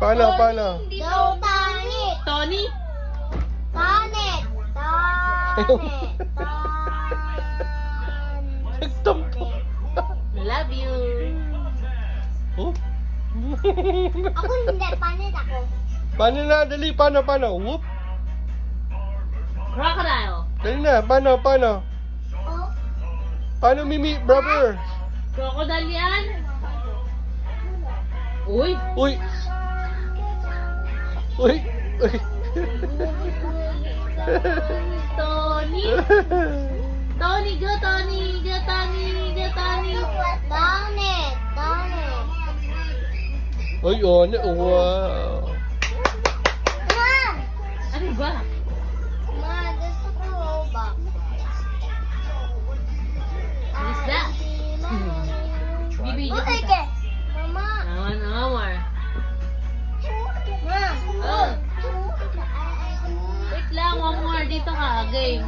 Paano? Tanit. Tony? Tanit. Nagtampo. Love you. Oh. Ako hindi, panit ako. Paano na? Dali, paano? Whoop. Crocodile. Dali na, paano? Oh, Paano, Mimi, brother? Crocodile yan? Uy. Uy. Tony. Tony, go Tony. Go Tony. Go Tony. Tanit. Tanit. Uy, wow. Ma! Ano ba? Ma, gusto ko Robux. What is that? Bibi, Okay, ke. Mama. One more. Ma. Oh. Wait lang, one more. Dito ka, game.